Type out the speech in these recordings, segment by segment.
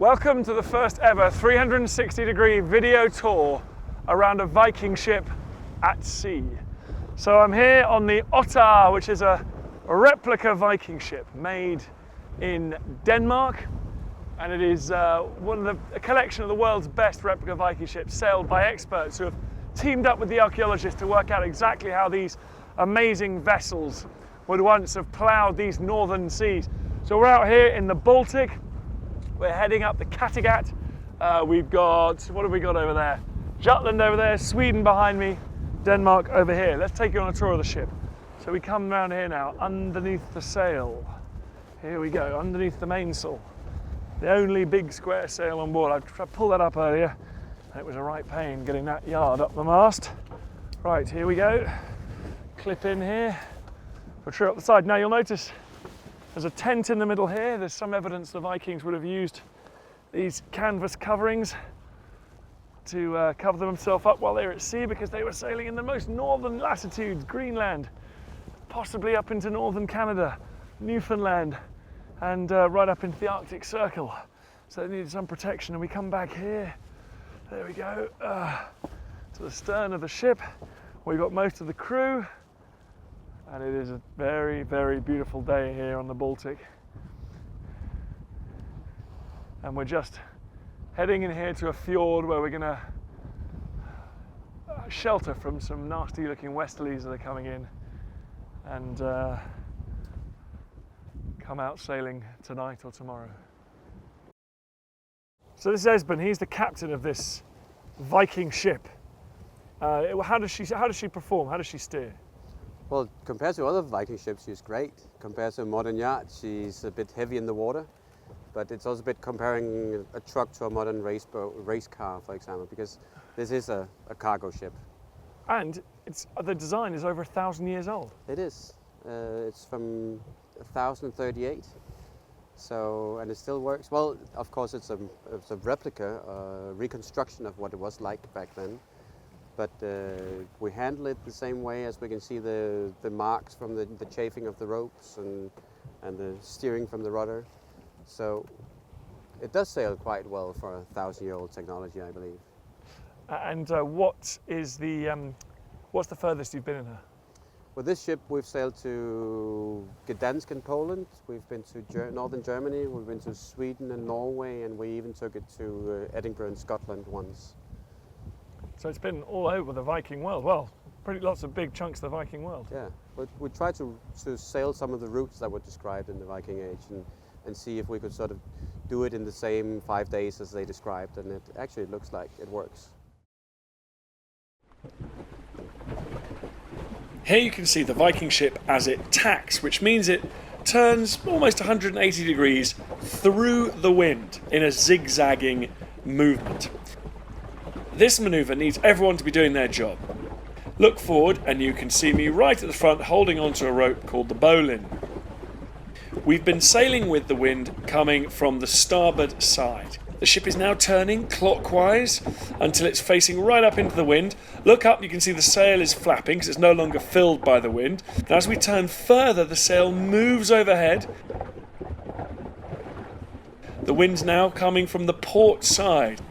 Welcome to the first ever 360-degree video tour around a Viking ship at sea. So I'm here on the Otter, which is a replica Viking ship made in Denmark, and it is a collection of the world's best replica Viking ships sailed by experts who have teamed up with the archaeologists to work out exactly how these amazing vessels would once have ploughed these northern seas. So we're out here in the Baltic. We're heading up the Kattegat. We've got, what have we got over there? Jutland over there, Sweden behind me, Denmark over here. Let's take you on a tour of the ship. So we come around here now, underneath the sail. Here we go, underneath the mainsail. The only big square sail on board. I tried to pull that up earlier, and it was a right pain getting that yard up the mast. Right, here we go. Clip in here, put her up the side. Now you'll notice there's a tent in the middle here. There's some evidence the Vikings would have used these canvas coverings to cover themselves up while they were at sea, because they were sailing in the most northern latitudes, Greenland, possibly up into northern Canada, Newfoundland, and right up into the Arctic Circle. So they needed some protection, and we come back here. There we go, to the stern of the ship. We've got most of the crew. And it is a very, very beautiful day here on the Baltic. And we're just heading in here to a fjord where we're going to shelter from some nasty looking westerlies that are coming in, and come out sailing tonight or tomorrow. So this is Esben. He's the captain of this Viking ship. How does she perform? How does she steer? Well, compared to other Viking ships, she's great. Compared to a modern yacht, she's a bit heavy in the water, but it's also a bit comparing a truck to a modern race car, for example, because this is a cargo ship. And the design is over 1,000 years old. It is. It's from 1038, so, and it still works. Well, of course, it's a replica, reconstruction of what it was like back then. But we handle it the same way, as we can see the marks from the chafing of the ropes and the steering from the rudder. So it does sail quite well for a 1,000-year-old technology, I believe. And what's the furthest you've been in her? With this ship, we've sailed to Gdansk in Poland. We've been to northern Germany. We've been to Sweden and Norway, and we even took it to Edinburgh in Scotland once. So it's been all over the Viking world. Well, pretty lots of big chunks of the Viking world. Yeah, but we tried to sail some of the routes that were described in the Viking Age and see if we could sort of do it in the same 5 days as they described, and it actually looks like it works. Here you can see the Viking ship as it tacks, which means it turns almost 180 degrees through the wind in a zigzagging movement. This manoeuvre needs everyone to be doing their job. Look forward and you can see me right at the front holding onto a rope called the bowline. We've been sailing with the wind coming from the starboard side. The ship is now turning clockwise until it's facing right up into the wind. Look up, you can see the sail is flapping because it's no longer filled by the wind. And as we turn further, the sail moves overhead. The wind's now coming from the port side.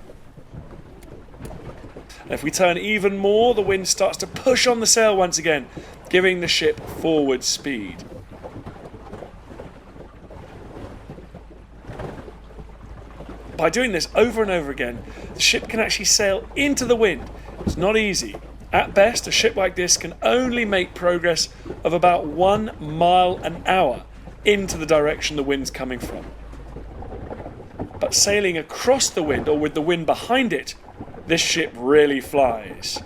If we turn even more, the wind starts to push on the sail once again, giving the ship forward speed. By doing this over and over again, the ship can actually sail into the wind. It's not easy. At best, a ship like this can only make progress of about 1 mile an hour into the direction the wind's coming from. But sailing across the wind, or with the wind behind it, this ship really flies.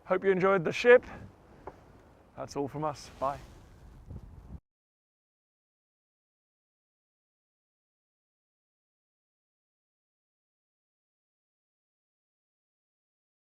Hope you enjoyed the ship. That's all from us. Bye.